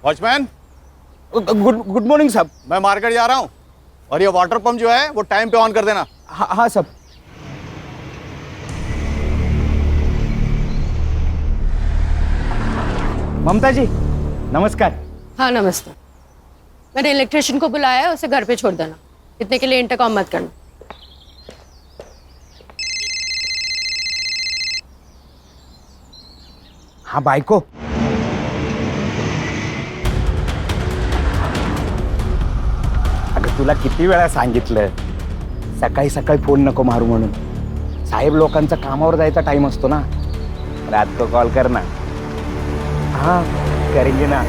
Watchman, good morning साहब। मैं market जा रहा हूँ और ये वाटर पंप जो है वो टाइम पे ऑन कर देना। हाँ साहब। ममता जी नमस्कार। हाँ नमस्ते। मैंने इलेक्ट्रिशियन को बुलाया है, उसे घर पे छोड़ देना। इतने के लिए इंटरकॉम मत करना। हाँ बायको, अगं तुला किती वेळा सांगितलं सकाळी सकाळी फोन नको मारू म्हणून. साहेब लोकांचा कामावर जायचा टाइम असतो ना. रात को कॉल कर ना. हाँ करेंगे ना.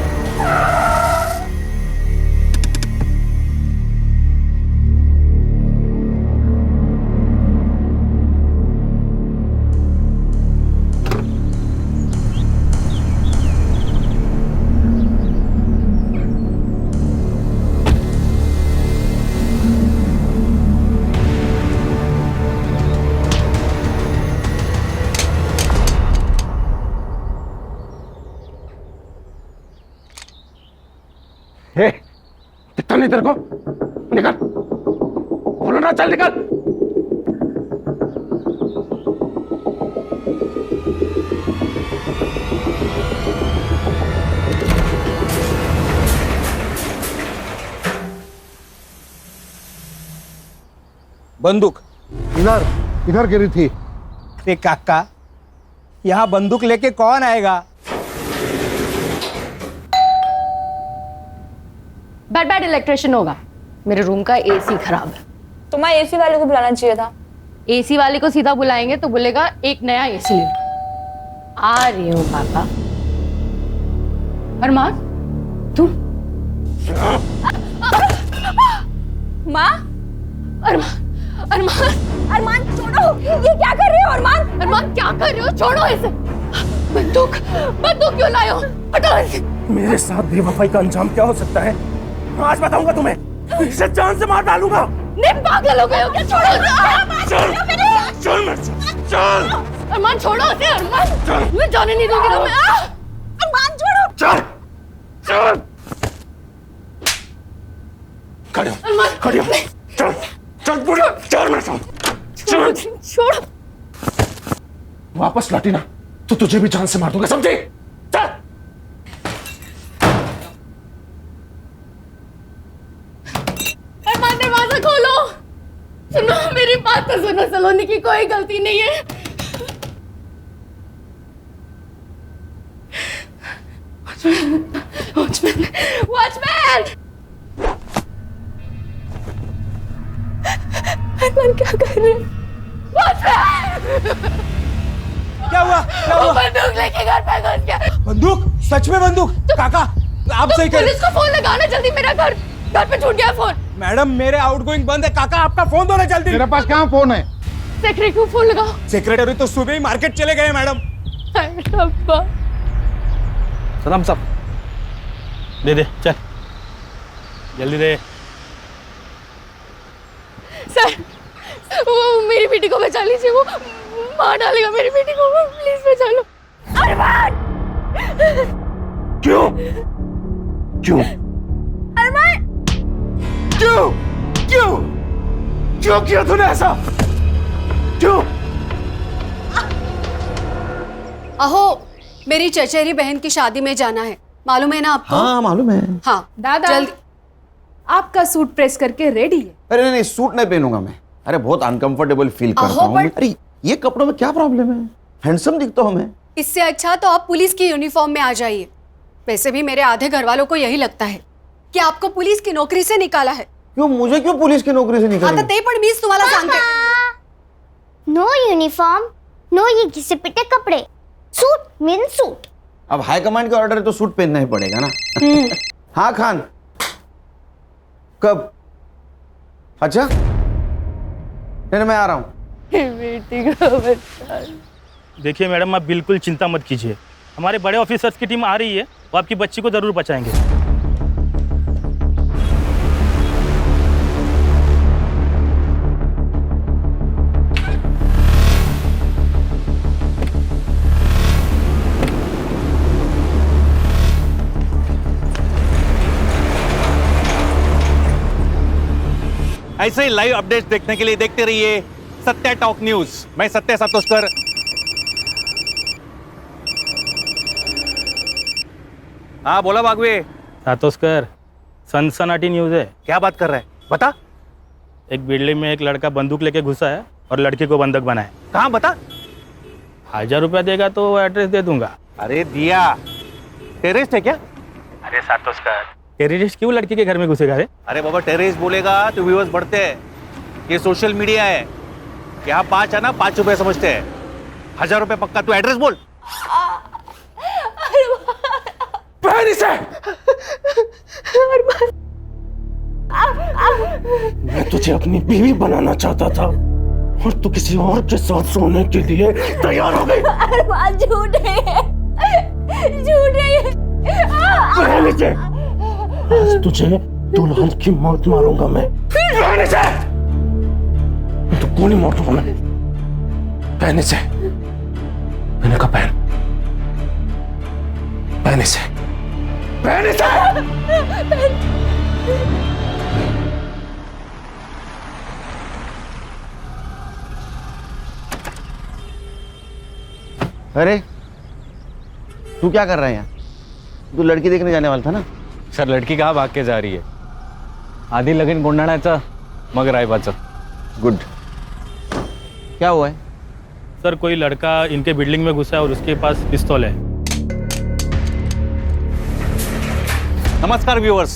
हे, दिखता नहीं तेरे को? निकल, बोलो ना, चल निकल। बंदूक इधर इधर गिरी थी। ते काका, यहाँ बंदूक लेके कौन आएगा? बैड इलेक्ट्रिशियन होगा। मेरे रूम का एसी खराब है। तुम्हारे एसी वाले को बुलाना चाहिए था। एसी वाले को सीधा बुलाएंगे तो बोलेगा एक नया एसी ले लो। आ रही हूँ पापा। अरमान तुम? माँ, अरमान अरमान अरमान छोड़ो, ये क्या कर रहे हो अरमान? अरमान क्या कर रहे हो? छोड़ो इसे। बंदूक बंदूक क्यों लाए हो? हटाओ इसे। मेरे साथ बेवफाई का अंजाम क्या हो सकता है आज बताऊंगा तुम्हें। इसे जान से मार डालूंगा। नहीं पागल हो गए हो क्या? छोड़ो इसे। चल चल मेरे साथ, चल। अरमान छोड़ो इसे। अरमान मैं जाने नहीं दूंगी तुम्हें। अरमान छोड़ो। चल चल खड़े हो, अरमान खड़े हो, चल चल बुढ़िया, चल मेरे साथ, चल। छोड़ो। वापस लौटी ना तो तुझे भी जान से मार दूंगा, समझी? चल। अरमान दरवाजा खोलो। सुनो मेरी बात तो सुनो। सलोनी की कोई गलती नहीं है। Watchman watchman. अरमान क्या कर रहे हैं? क्या हुआ? क्या हुआ? बंदूक लेके घर पे घुस गया। बंदूक? सच में बंदूक? काका आप सही कह रहे। पुलिस को फोन लगाना जल्दी। मेरा घर पे छूट गया फोन। मैडम मेरे आउटगोइंग बंद है। काका आपका फोन दो ना जल्दी। मेरे पास कहाँ फोन है? सेक्रेटरी को फोन लगाओ। सेक्रेटरी तो सुबह ही मार्केट चले गए मैडम। अब्बा सलाम साहब, दे दे, चल जल्दी दे। सर वो मेरी बेटी को बचा लीजिए। वो मार डालेगा मेरी बेटी को। प्लीज बचा लो। अरमान क्यों क्यों अरमान क्यों क्यों क्यों किया तूने ऐसा? क्यों? अहो मेरी चचेरी बहन की शादी में जाना है, मालूम है ना आपको? हाँ मालूम है। हाँ दादा जल्दी। आपका सूट प्रेस करके रेडी है। अरे नहीं नहीं, सूट नहीं पहनूंगा मैं। अरे बहुत अनकंफर्टेबल फील करता हूँ। अरे ये कपड़ों में क्या प्रॉब्लम है? हैंडसम दिखता हूँ मैं। इससे अच्छा तो आप पुलिस की यूनिफॉर्म में आ जाइए। वैसे भी मेरे आधे घर वालों को यही लगता है कि आपको पुलिस की नौकरी से निकाला है। क्यों मुझे क्यों पुलिस की नौकरी से निकाला? आता ते पण मीच तुम्हाला सांगते। नो यूनिफॉर्म, नो ये घिसे पिटे कपड़े, सूट मीन सूट। अब हाई कमांड का ऑर्डर है तो सूट पहनना ही पड़ेगा ना। हाँ खान, कब? अच्छा नहीं मैं आ रहा हूँ। बेटी को बचा। देखिए मैडम, आप बिल्कुल चिंता मत कीजिए। हमारे बड़े ऑफिसर्स की टीम आ रही है, वो आपकी बच्ची को जरूर बचाएंगे। ऐसे ही लाइव अपडेट्स देखने के लिए देखते रहिए सत्या टॉक न्यूज। मैं सत्या सातोस्कर। हाँ बोला बागवे। सातोस्कर, सनसनाटी न्यूज़ है। क्या बात कर रहा है, बता। एक बिल्डिंग में एक लड़का बंदूक लेके घुसा है और लड़की को बंधक बनाए। कहाँ बता। 1000 रुपया देगा तो एड्रेस दे दूंगा। अरे दिया, टेररिस्ट है क्या? अरे सातोस्कर, टेररिस्ट क्यों लड़की के घर में घुसेगा रे? अरे बाबा टेररिस्ट बोलेगा तो व्यूअर्स बढ़ते हैं। ये सोशल मीडिया है, यहाँ 5 है ना 5 रुपए समझते हैं। 1000 रुपए पक्का, तू एड्रेस बोल। मैं तुझे अपनी बीवी बनाना चाहता था और तू किसी और के साथ सोने के लिए तैयार हो गई। अरमान झूठ है, झूठ है। पहले से आज तुझे दुल्हन की मौत मारूंगा मैं। पहले से तू कौन ही मौत होगा मैं। पहले से मैंने कहा पहन, पहले से, पहले से। अरे तू क्या कर रहा है यहाँ? तू लड़की देखने जाने वाला था ना? सर लड़की कहाँ भाग के जा रही है? आधी लगीन गोंधळाचं मग रायबाचं। गुड। क्या हुआ है? सर कोई लड़का इनके बिल्डिंग में घुसा है और उसके पास पिस्तौल है। नमस्कार व्यूअर्स,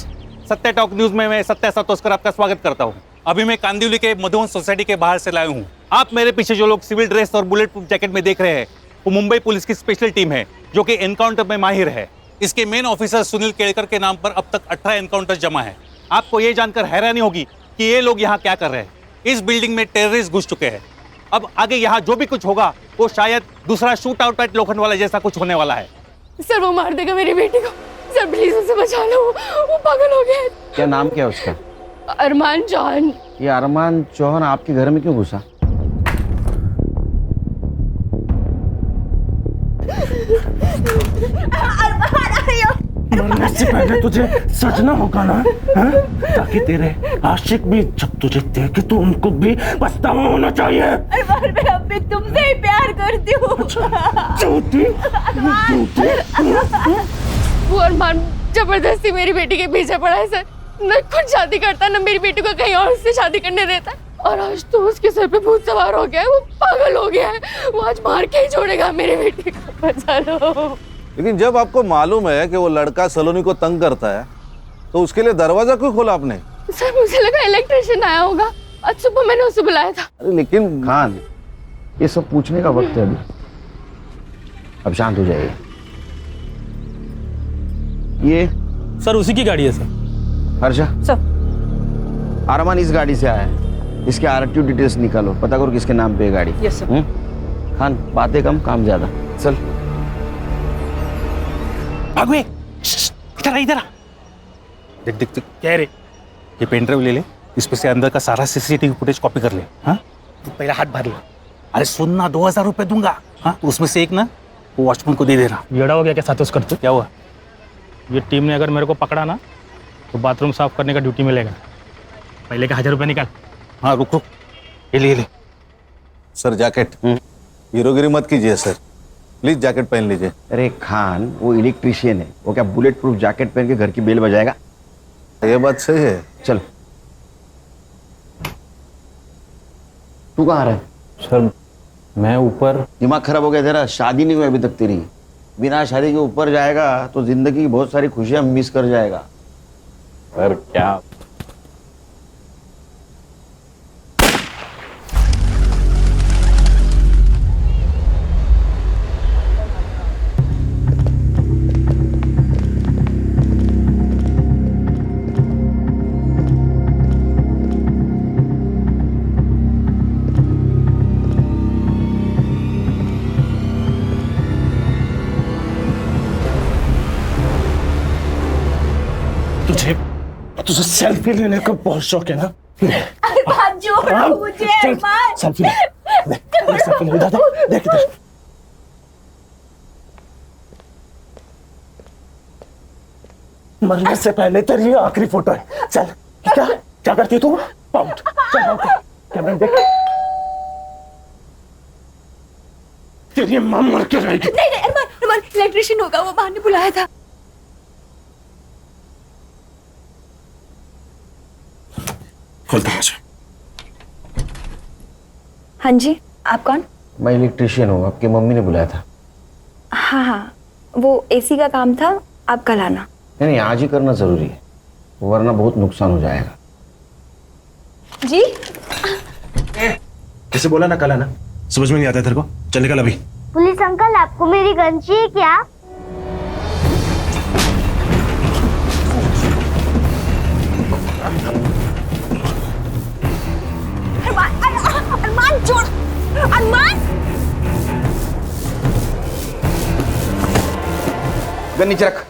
सत्या टॉक न्यूज में मैं सत्या सातोस्कर आपका स्वागत करता हूं। अभी मैं कांदिवली के मधुवन सोसाइटी के बाहर से लाया हूं। आप मेरे पीछे जो लोग सिविल ड्रेस और बुलेट प्रूफ जैकेट में देख रहे हैं वो मुंबई पुलिस की स्पेशल टीम है जो कि एनकाउंटर में माहिर है। इसके मेन ऑफिसर सुनील केड़कर के नाम पर अब तक 18 एनकाउंटर जमा है। आपको ये जानकर हैरानी होगी कि ये लोग यहाँ क्या कर रहे हैं। इस बिल्डिंग में टेररिस्ट घुस चुके हैं। अब आगे यहाँ जो भी कुछ होगा वो शायद दूसरा शूट आउट एट लोखंडवाला जैसा कुछ होने वाला है। सर वो मार देगा मेरी बेटी को। सर प्लीज उसे बचा लो, वो पागल हो गया है। क्या नाम क्या है उसका? अरमान चौहान। ये अरमान चौहान आपके घर में क्यों घुसा? मरने से पहले तुझे सजना होगा ना, हाँ? ताकि तेरे आशिक भी जब तुझे देखे तो उनको भी पछतावा होना चाहिए। अरमान मैं अब भी तुमसे ही प्यार करती हूँ। झूठी, झूठी। वो अरमान जबरदस्ती मेरी बेटी के पीछे पड़ा है सर। न खुद शादी करता न मेरी बेटी को कहीं और से शादी करने देता। और आज तो उसके सर पे भूत सवार हो गया है, वो पागल हो गया है। वो आज मार के ही छोड़ेगा मेरी बेटी को। बचा लो। लेकिन जब आपको मालूम है कि वो लड़का सलोनी को तंग करता है तो उसके लिए दरवाजा क्यों खोला आपने? सर मुझे लगा इलेक्ट्रिशियन आया होगा, आज सुबह मैंने उसे बुलाया था। अरे लेकिन खान, ये सब पूछने का वक्त है अभी। अब शांत हो जाइए। ये सर उसी की गाड़ी है सर। हर्षा सर। अरमान इस गाड़ी से आया है। इसके आरटीओ डिटेल्स निकालो, पता करो किसके नाम पे है गाड़ी। Yes sir. खान बातें कम काम ज्यादा। चल भागवे, इधर आ, इधर आ। देख देख देख, क्या रे? ये पेन ड्राइव ले ले, इसमें से अंदर का सारा सीसीटीवी फुटेज कॉपी कर ले। हाँ तू पहला हाथ भर ले। अरे सुन ना, 2000 रुपए दूंगा। हाँ तो उसमें से एक ना वो वॉचमैन को दे देना। येड़ा हो गया क्या सातोस्कर तू? क्या हुआ? ये टीम ने अगर मेरे को पकड़ा ना तो बाथरूम साफ करने का ड्यूटी मिलेगा। पहले का 1000 रुपया निकाल। हाँ रुक रुक, ये ले। Sir jacket. हीरोगिरी मत कीजिए सर, प्लीज जैकेट पहन लीजिए। अरे खान, वो इलेक्ट्रिशियन है, वो क्या बुलेट प्रूफ जैकेट पहन के घर की बेल बजाएगा? ये बात सही है। चल। तू कहाँ रहा है? सर मैं ऊपर। दिमाग खराब हो गया तेरा? शादी नहीं हुई अभी तक तेरी। बिना शादी के ऊपर जाएगा तो जिंदगी की बहुत सारी खुशियां मिस कर जाएगा। सर क्या? तुझे सेल्फी लेने का बहुत शौक है ना? अरमान छोड़ो मुझे। अरमान सेल्फी ले, सेल्फी ले। इधर देख, इधर। मरने से पहले तेरी आखिरी फोटो है। चल, क्या क्या करती है तू? पाउंड कैमरा देख, तेरी मां मर के रहेगी। नहीं नहीं अरमान, अरमान इलेक्ट्रिशियन होगा, वो बाहर ने बुलाया था। खोल दरवाजा। हाँ जी, आप कौन? मैं इलेक्ट्रिशियन हूँ, आपकी मम्मी ने बुलाया था। हाँ हाँ, वो एसी का काम था, आप कल आना। नहीं नहीं, आज ही करना जरूरी है, वरना बहुत नुकसान हो जाएगा। जी कैसे बोला ना कल आना, समझ में नहीं आता तेरे को? चल निकल अभी। पुलिस अंकल, आपको मेरी गन चाहिए क्या? अरमान छोड़, अरमान। गन नीचे रख।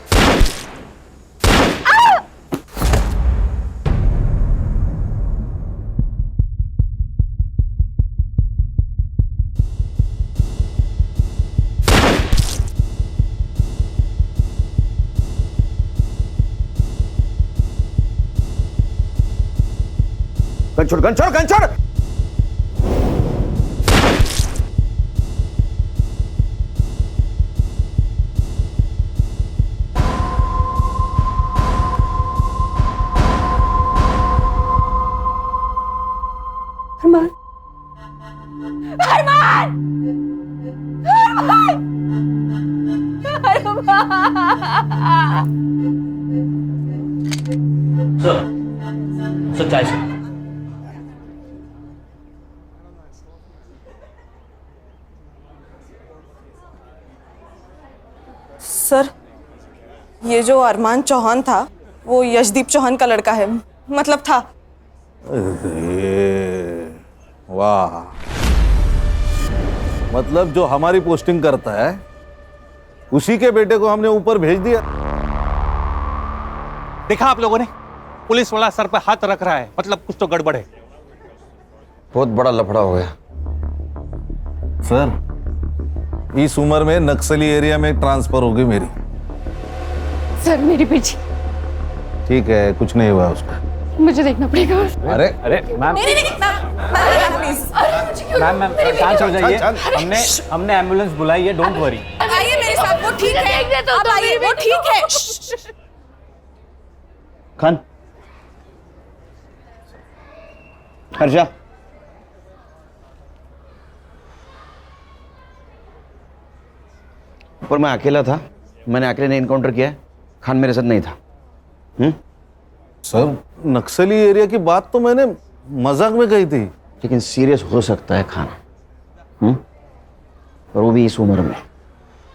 गन छोड़, गन छोड़, गन छोड़। अरमान, अरमान, अरमान, अरमान। सच्चाई से सर, ये जो अरमान चौहान था वो यशदीप चौहान का लड़का है, मतलब था। अरे वाह, मतलब जो हमारी पोस्टिंग करता है उसी के बेटे को हमने ऊपर भेज दिया। देखा आप लोगों ने, पुलिस वाला सर पर हाथ रख रहा है, मतलब कुछ तो गड़बड़ है। बहुत बड़ा लफड़ा हो गया सर। इस उम्र में नक्सली एरिया में ट्रांसफर होगी मेरी। सर मेरी बेटी, ठीक है, कुछ नहीं हुआ उसका, मुझे देखना पड़ेगा। अरे अरे मैम, मैम मैम शांत हो जाइए। हमने एम्बुलेंस बुलाई है, डोंट वरी। आइए मेरे साथ, वो ठीक है। तो आप आइए, वो ठीक है। खान, हर्षा, पर मैं अकेला था, मैंने अकेले ने इनकाउंटर किया है, खान मेरे साथ नहीं था। सर, नक्सली एरिया की बात तो मैंने मजाक में कही थी, लेकिन सीरियस हो सकता है खान, और वो भी इस उम्र में।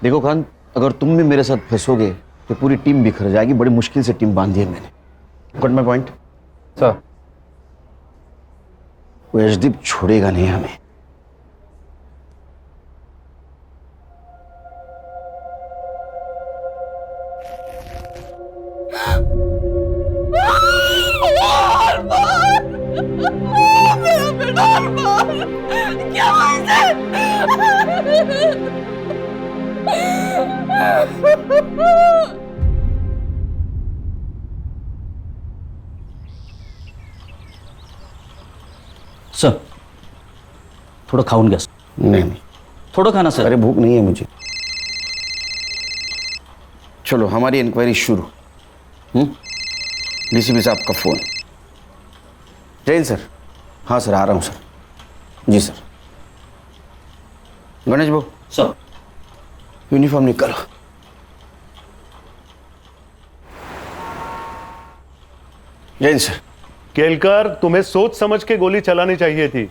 देखो खान, अगर तुम भी मेरे साथ फंसोगे तो पूरी टीम बिखर जाएगी। बड़ी मुश्किल से टीम बांधी है मैंने। Got my point? सर, वो यशदीप छोड़ेगा नहीं हमें। मेरा बेटा अरमान, क्या बात है? सर थोडं खाऊन घ्या. नहीं नहीं, थोडं खाना सर. अरे भूख नहीं है मुझे. चलो हमारी इंक्वायरी शुरू. डीसीपी साहब का फोन. जैन सर. हाँ सर, आ रहा हूँ सर. जी सर. गणेश भाऊ. सर. यूनिफॉर्म निकालो. जैन सर. केलकर, तुम्हें सोच समझ के गोली चलानी चाहिए थी.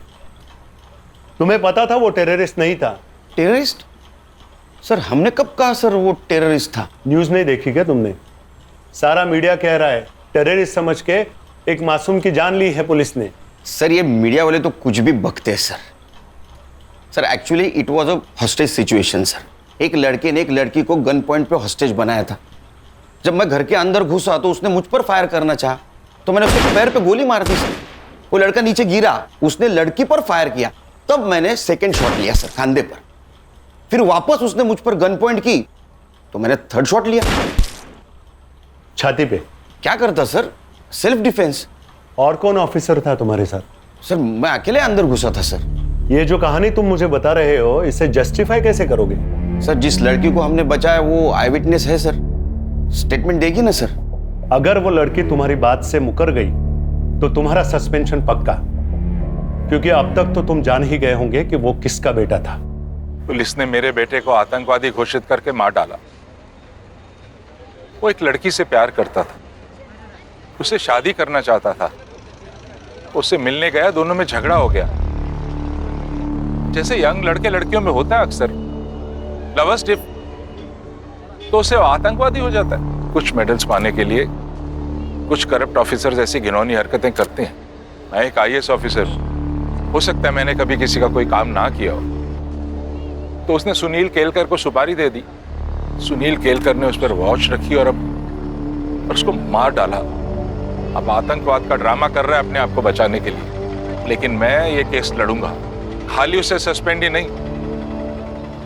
तुम्हें पता था वो टेररिस्ट नहीं था. टेररिस्ट? सर हमने कब कहा सर वो टेररिस्ट था? न्यूज नहीं देखी क्या तुमने? सारा मीडिया कह रहा है टेररिस्ट समझ के एक मासूम की जान ली है पुलिस ने. सर ये मीडिया वाले तो कुछ भी बकते हैं sir. Sir actually it was a hostage situation sir. एक लड़के ने एक लड़की को गन पॉइंट पे हॉस्टेज बनाया था. जब मैं घर के अंदर घुसा तो उसने मुझ पर फायर करना चाहा तो मैंने उसके पैर पे गोली मार दी सर. वो लड़का नीचे गिरा, उसने लड़की पर फायर किया, तब मैंने सेकंड शॉट लिया सर कंधे पर. फिर वापस उसने मुझ पर गन पॉइंट की तो मैंने थर्ड शॉट लिया छाती पे. क्या करता सर? Self defence. और कौन ऑफिसर था तुम्हारे साथ? सर मैं अकेले अंदर घुसा था सर। ये जो कहानी तुम मुझे बता रहे हो इसे जस्टिफाई कैसे करोगे? सर जिस लड़की को हमने बचाया वो आई विटनेस है सर, स्टेटमेंट देगी ना सर। अगर वो लड़की तुम्हारी बात से मुकर गई तो तुम्हारा सस्पेंशन पक्का, क्योंकि अब तक तो तुम जान ही गए होंगे कि वो किसका बेटा था। पुलिस ने मेरे बेटे को आतंकवादी घोषित करके मार डाला। वो एक लड़की से प्यार करता था, उससे शादी करना चाहता था। उससे मिलने गया, दोनों में झगड़ा हो गया। जैसे यंग लड़के लड़कियों में होता है अक्सर, लवर्स डिप, तो उससे आतंकवादी हो जाता है। कुछ मेडल्स पाने के लिए कुछ करप्ट ऑफिसर्स ऐसी घिनौनी हरकतें करते हैं। मैं एक IAS ऑफिसर, हो सकता है मैंने कभी किसी का कोई काम ना किया हो। तो उसने सुनील केलकर को सुपारी दे दी। सुनील केलकर ने उस पर वॉच रखी और उसको मार डाला। अब आतंकवाद का ड्रामा कर रहा है अपने आप को बचाने के लिए। लेकिन मैं ये केस लड़ूंगा, खाली उसे सस्पेंड ही नहीं,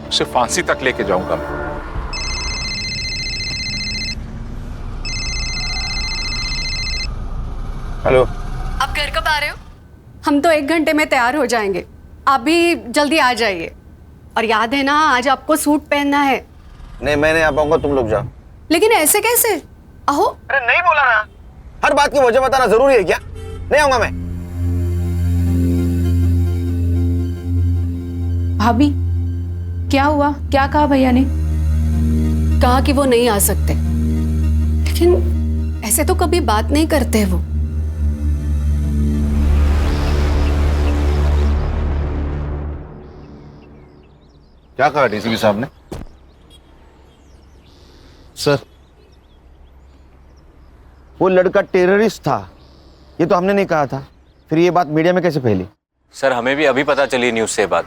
उसे फांसी तक लेके जाऊंगा मैं। हेलो, आप घर कब आ रहे हो? हम तो 1 घंटे में तैयार हो जाएंगे, आप भी जल्दी आ जाइए। और याद है ना, आज आपको सूट पहनना है। नहीं मैं नहीं आ पाऊंगा, तुम लोग जाओ। लेकिन ऐसे कैसे? अहो, अरे नहीं बोला ना, हर बात की वजह बताना जरूरी है क्या? नहीं आऊंगा मैं। भाभी क्या हुआ? क्या कहा भैया ने? कहा कि वो नहीं आ सकते, लेकिन ऐसे तो कभी बात नहीं करते वो। क्या कहा DCP साहब ने? सर वो लड़का टेररिस्ट था, ये तो हमने नहीं कहा था। फिर ये बात मीडिया में कैसे फैली? सर हमें भी अभी पता चली न्यूज़ से बात।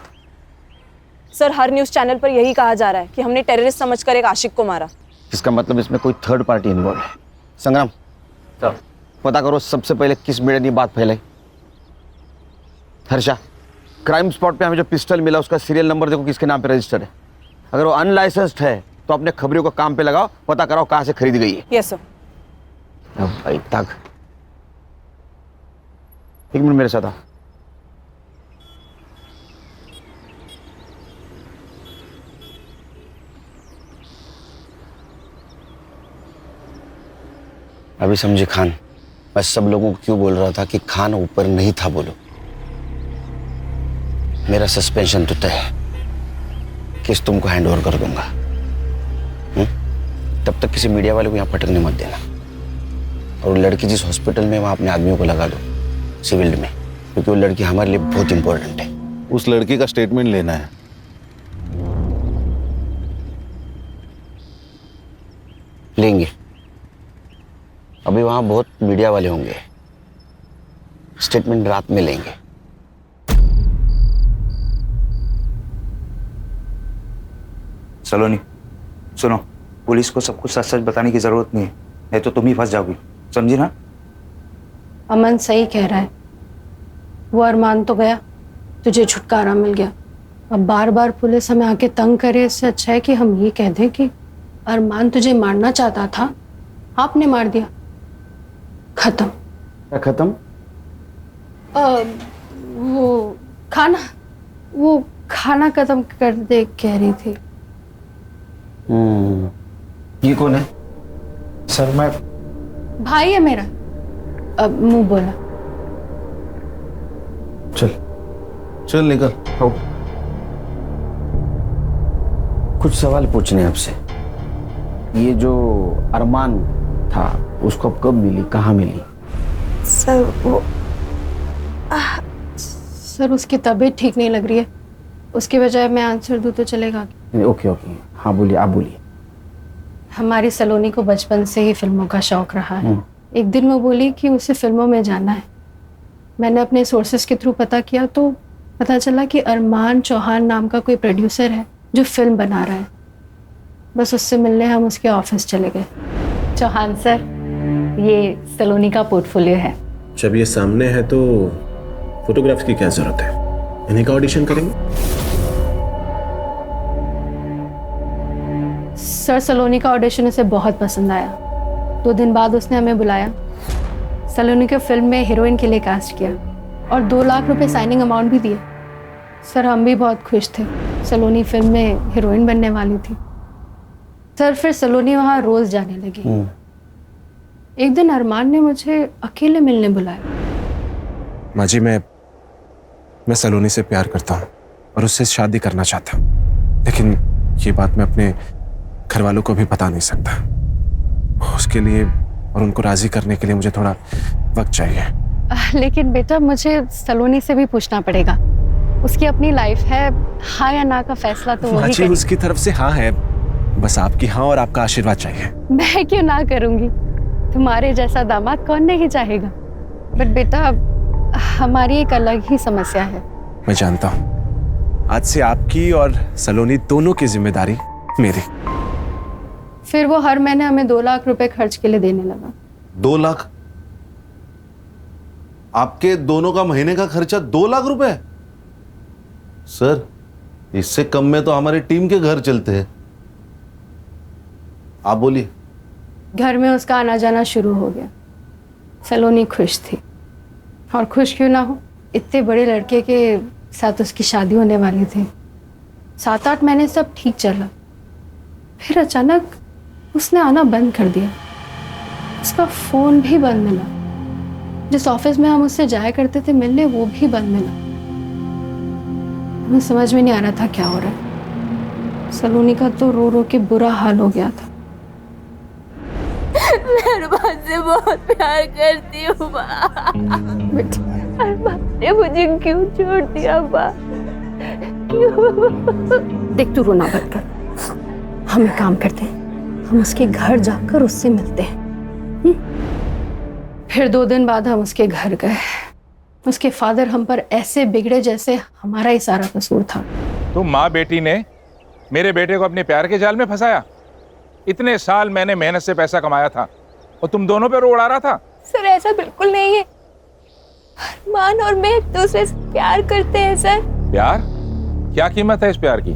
सर हर न्यूज़ चैनल पर यही कहा जा रहा है कि हमने टेररिस्ट समझकर एक आशिक को मारा। इसका मतलब इसमें कोई थर्ड पार्टी इन्वॉल्व है। संग्राम सर पता करो सबसे पहले किस मीडिया ने बात फैलाई। हर्षा, क्राइम स्पॉट पे हमें जो पिस्टल मिला उसका सीरियल नंबर देखो किसके नाम पे रजिस्टर्ड है। अगर वो अनलाइसेंस्ड है तो अपने खबरियों को काम पे लगाओ, पता कराओ कहाँ से खरीद गई है। Yes sir. अब भाई तक 1 मिनट मेरे साथ आ। अभी समझे खान, मैं सब लोगों को क्यों बोल रहा था कि खान ऊपर नहीं था। बोलो, मेरा सस्पेंशन तो तय है, केस तुमको हैंड ओवर कर दूंगा। तब तक किसी मीडिया वाले को यहाँ पटकने मत देना। और लड़की जिस हॉस्पिटल में, वहाँ अपने आदमियों को लगा दो सिविल में, क्योंकि वो लड़की हमारे लिए बहुत इंपॉर्टेंट है। उस लड़की का स्टेटमेंट लेना है। लेंगे, अभी वहाँ बहुत मीडिया वाले होंगे, स्टेटमेंट रात में लेंगे। सलोनी सुनो, पुलिस को सब कुछ सच सच बताने की जरूरत नहीं है, नहीं तो तुम ही फंस जाओगी, समझी ना? अमन सही कह रहा है, वो अरमान तो गया, तुझे छुटकारा मिल गया। अब बार बार पुलिस हमें आके तंग करे, इससे अच्छा है कि हम ये कह दें कि अरमान तुझे मारना चाहता था, आपने मार दिया, खत्म। क्या खत्म? वो खाना खत्म कर दे कह रही थी। ये कौन है? सर मैं भाई है मेरा। अब मुंह बोला। चल निकल। आओ, कुछ सवाल पूछने आपसे। ये जो अरमान था उसको अब कब मिली, कहाँ मिली? सर वो सर उसकी तबीयत ठीक नहीं लग रही है, उसके बजाय मैं आंसर दूँ तो चलेगा? ओके ओके, हाँ बोलिए, आप बोलिए। हमारी सलोनी को बचपन से ही फिल्मों का शौक रहा है। एक दिन वो बोली कि उसे फिल्मों में जाना है। मैंने अपने सोर्सेज के थ्रू पता किया तो पता चला कि अरमान चौहान नाम का कोई प्रोड्यूसर है जो फिल्म बना रहा है। बस उससे मिलने हम उसके ऑफिस चले गए। चौहान सर, ये सलोनी का पोर्टफोलियो है। जब ये सामने है तो फोटोग्राफ्स की क्या जरूरत है, इन्हीं का ऑडिशन करेंगे। सर सलोनी का ऑडिशन उसे बहुत पसंद आया। 2 दिन बाद उसने हमें बुलाया, सलोनी को फिल्म में हीरोइन के लिए कास्ट किया। और 2 लाख रुपए साइनिंग अमाउंट भी दिए। सर हम भी बहुत खुश थे, सलोनी फिल्म में हीरोइन बनने वाली थी। सर फिर सलोनी वहाँ रोज जाने लगी। एक दिन अरमान ने मुझे अकेले मिलने बुलाया। माँ जी, मैं सलोनी से प्यार करता हूँ और उससे शादी करना चाहता हूँ, लेकिन ये बात मैं अपने घर वालों को भी बता नहीं सकता। उसके लिए और उनको राजी करने के लिए मुझे थोड़ा वक्त चाहिए। लेकिन बेटा मुझे सलोनी से भी पूछना पड़ेगा, उसकी अपनी लाइफ है, हाँ या ना का फैसला तो वही करेगी। उसकी तरफ से हाँ है, बस आपकी हाँ और आपका आशीर्वाद चाहिए। मैं क्यों ना करूंगी, तुम्हारे जैसा दामाद कौन नहीं चाहेगा। बट बेटा हमारी एक अलग ही समस्या है। मैं जानता हूँ, आज से आपकी और सलोनी दोनों की जिम्मेदारी मेरी। फिर वो हर महीने हमें 2 लाख रुपए खर्च के लिए देने लगा। 2 लाख? आपके दोनों का महीने का खर्चा 2 लाख रुपए? सर इससे कम में तो हमारी टीम के घर चलते हैं। आप बोलिए। घर में उसका आना जाना शुरू हो गया। सलोनी खुश थी, और खुश क्यों ना हो, इतने बड़े लड़के के साथ उसकी शादी होने वाली थी। 7-8 महीने सब ठीक चला, फिर अचानक उसने आना बंद कर दिया। उसका फोन भी बंद मिला, जिस ऑफिस में हम उससे जाया करते थे मिलने वो भी बंद मिला। हमें समझ में नहीं आ रहा था क्या हो रहा है। सलोनी का तो रो रो के बुरा हाल हो गया था। मैं अरमान से बहुत प्यार करती हूँ माँ। अरमान ने मुझे क्यों छोड़ दिया माँ? क्यों? देख तू रोना बंद कर, हम एक काम करते हैं, हम उसके घर जाकर उससे मिलते हैं। फिर 2 दिन बाद हम उसके घर गए। उसके फादर हम पर ऐसे बिगड़े जैसे हमारा ही सारा कसूर था। तो माँ बेटी ने मेरे बेटे को अपने प्यार के जाल में फंसाया। इतने साल मैंने मेहनत से पैसा कमाया था और तुम दोनों पे रो उड़ा रहा था। सर ऐसा बिल्कुल नहीं है, अरमान और मैं एक दूसरे से प्यार करते हैं सर। प्यार? क्या कीमत है इस प्यार की?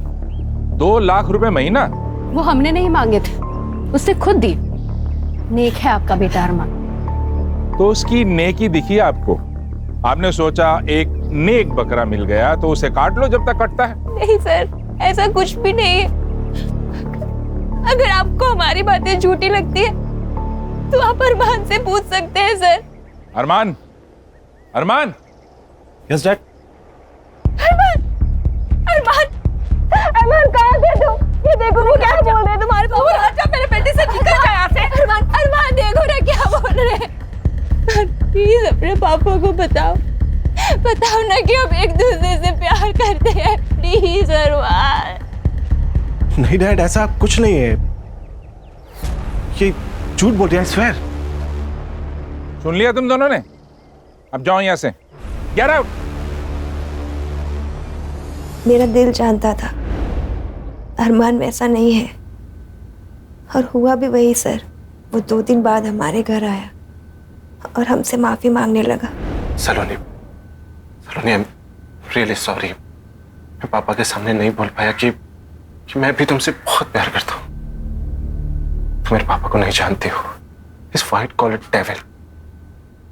2 लाख रुपए महीना? वो हमने नहीं मांगे थे, उसने खुद दी। नेक है आपका बेटा अरमान। तो उसकी नेकी दिखी आपको? आपने सोचा एक नेक बकरा मिल गया तो उसे काट लो जब तक कटता है। नहीं सर, ऐसा कुछ भी नहीं है। अगर आपको हमारी बातें झूठी लगती है तो आप अरमान से पूछ सकते हैं sir. Armaan, Armaan. Yes dad. Armaan, Armaan, Armaan कहाँ थे तुम? ये देखो वो क्या बोल रहे हैं तुम्हारे पापा। अच्छा मेरे बेटे से निकल जा यहाँ से। अरमान, अरमान देखो ना क्या बोल रहे हैं। प्लीज अपने पापा को बताओ, बताओ ना कि हम एक दूसरे से प्यार करते हैं। प्लीज अरमान। नहीं डैड, ऐसा कुछ नहीं है, ये झूठ बोल रहे हैं, स्वेयर। सुन लिया तुम दोनों ने? अब जाओ यहाँ से, गेट आउट। मेरा दिल जानता था अरमान वैसा नहीं है, और हुआ भी वही सर। वो 2 दिन बाद हमारे घर आया और हमसे माफी मांगने लगा। सलोनी, सलोनी, आई एम रियली सॉरी। मैं पापा के सामने नहीं बोल पाया कि मैं भी तुमसे बहुत प्यार करता हूँ। तुम मेरे पापा को नहीं जानती हो, इस वाइट कॉलर डेविल।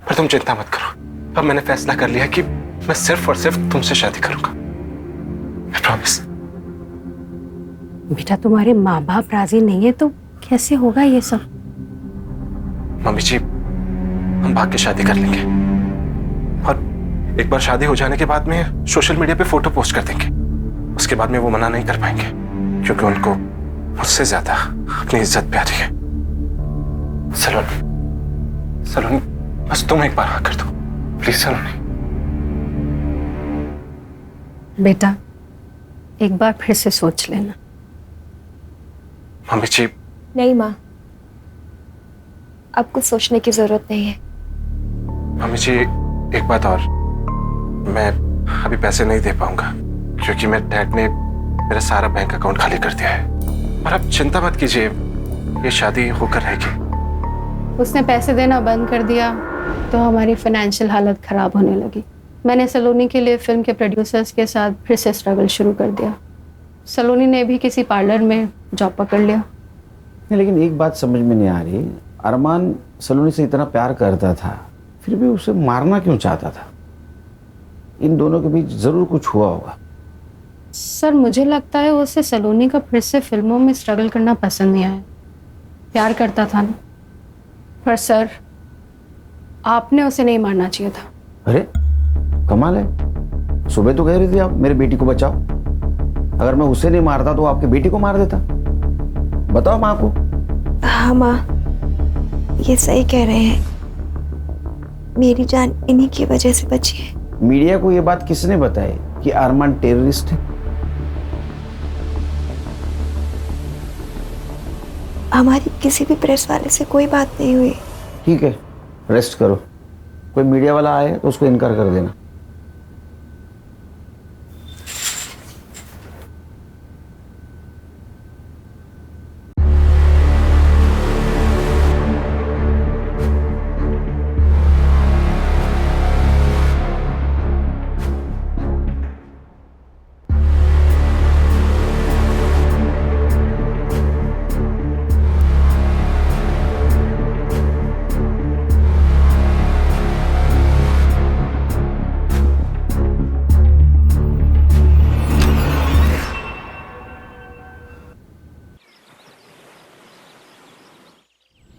पर तुम चिंता मत करो, अब मैंने फैसला कर लिया कि मैं सिर्फ और सिर्फ तुमसे शादी करूंगा। I promise। बेटा तुम्हारे माँ बाप राजी नहीं है तो कैसे होगा ये सब? मम्मी जी, हम भाग के शादी कर लेंगे, और एक बार शादी हो जाने के बाद में सोशल मीडिया पे फोटो पोस्ट कर देंगे। उसके बाद में वो मना नहीं कर पाएंगे, क्योंकि उनको मुझसे ज्यादा अपनी इज्जत प्यारी है। सलोनी, सलोनी, बस तुम एक बार हाँ कर दो प्लीज। सलोनी बेटा एक बार फिर से सोच लेना। मम्मी जी। नहीं माँ, अब कुछ सोचने की जरूरत नहीं है। मम्मी जी एक बात और, मैं अभी पैसे नहीं दे पाऊंगा क्योंकि मेरे डैड ने मेरा सारा बैंक अकाउंट खाली कर दिया है। और आप चिंता मत कीजिए, ये शादी होकर रहेगी। उसने पैसे देना बंद कर दिया तो हमारी फाइनेंशियल हालत खराब होने लगी। मैंने सलोनी के लिए फिल्म के प्रोड्यूसर्स के साथ फिर से स्ट्रगल शुरू कर दिया। सलोनी ने भी किसी पार्लर में जॉब पकड़ लिया। लेकिन एक बात समझ में नहीं आ रही, अरमान सलोनी से इतना प्यार करता था, फिर भी उसे मारना क्यों चाहता था? इन दोनों के बीच जरूर कुछ हुआ होगा। सर मुझे लगता है उसे सलोनी का फिर से फिल्मों में स्ट्रगल करना पसंद नहीं आया। प्यार करता था ना। पर सर आपने उसे नहीं मारना चाहिए था। अरे कमाल है, सुबह तो कह रही थी आप मेरी बेटी को बचाओ। अगर मैं उसे नहीं मारता तो आपकी बेटी को मार देता। बताओ माँ को। हाँ माँ, ये सही कह रहे हैं। मेरी जान इन्हीं की वजह से बची है। मीडिया को ये बात किसने बताई कि अरमान टेररिस्ट है? हमारी किसी भी प्रेस वाले से कोई बात नहीं हुई। ठीक है, रेस्ट करो। कोई मीडिया वाला आए तो उसको इनकार कर देना।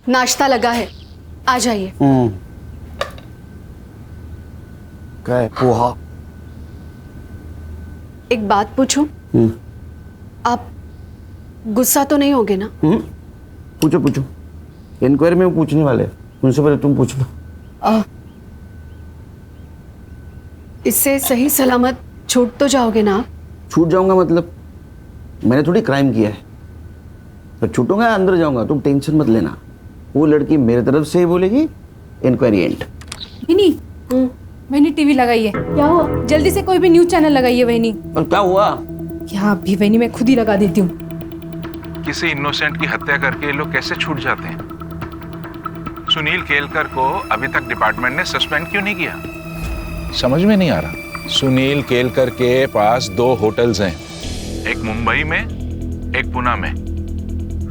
नाश्ता लगा है, आ जाइए। क्या है? पोहा। एक बात पूछूं? आप गुस्सा तो नहीं होगे ना? पूछो पूछो। इंक्वायरी में वो पूछने वाले, उनसे पहले तुम पूछ लो। इससे सही सलामत छूट तो जाओगे ना आप? छूट जाऊंगा मतलब? मैंने थोड़ी क्राइम किया है तो छूटूंगा या अंदर जाऊंगा? तुम टेंशन मत लेना। वो लड़की मेरे तरफ से ही बोलेगी, इंक्वायरी एंड। वहीनी, वहीनी टीवी लगाइए। क्या हुआ? जल्दी से कोई भी न्यूज चैनल लगाइए वहीनी। और क्या हुआ? क्या अभी वहीनी मैं खुद ही लगा देती हूँ। किसी इनोसेंट की हत्या करके ये लोग कैसे छूट जाते हैं? सुनील केलकर को अभी तक डिपार्टमेंट ने सस्पेंड क्यों नहीं किया? समझ में नहीं आ रहा। सुनील केलकर के पास 2 होटल्स हैं, एक मुंबई में, एक पुणे में।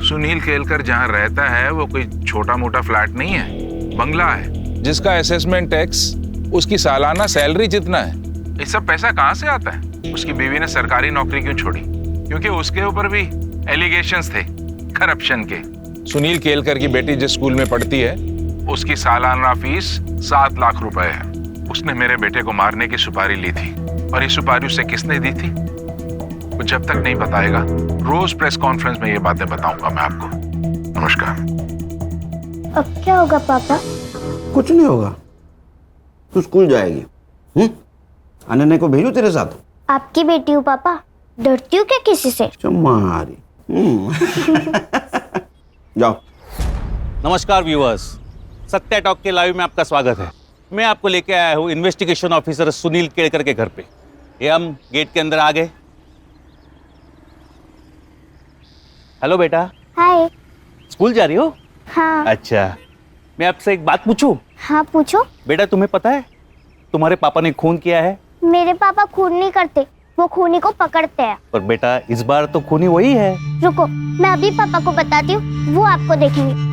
सुनील केलकर जहां रहता है वो कोई छोटा मोटा फ्लैट नहीं है, बंगला है जिसका असेसमेंट टैक्स उसकी सालाना सैलरी जितना है। ये सब पैसा कहां से आता है? उसकी बीवी ने सरकारी नौकरी क्यों छोड़ी? क्योंकि उसके ऊपर भी एलिगेशंस थे करप्शन के। सुनील केलकर की बेटी जिस स्कूल में पढ़ती है उसकी सालाना फीस 7 लाख रुपए है। उसने मेरे बेटे को मारने की सुपारी ली थी और ये सुपारी उसे किसने दी थी वो जब तक नहीं बताएगा, रोज प्रेस कॉन्फ्रेंस में ये बातें बताऊंगा मैं आपको। नमस्कार। अब क्या होगा पापा? कुछ नहीं होगा, तू स्कूल जाएगी। अनन्या को भेजू तेरे साथ? आपकी बेटी हूँ पापा, डरती हूँ क्या किसी से? चमारी। जाओ। नमस्कार व्यूअर्स, सत्या टॉक के लाइव में आपका स्वागत है। मैं आपको लेके आया हूँ इन्वेस्टिगेशन ऑफिसर सुनील केलकर के घर पे। ये हम गेट के अंदर आ गए। हेलो बेटा। हाय। स्कूल जा रही हो? हाँ। अच्छा, मैं आपसे एक बात पूछूं? हाँ पूछो। बेटा तुम्हें पता है तुम्हारे पापा ने खून किया है? मेरे पापा खून नहीं करते, वो खूनी को पकड़ते हैं। पर बेटा इस बार तो खूनी वही है। रुको, मैं अभी पापा को बताती हूँ, वो आपको देखेंगे।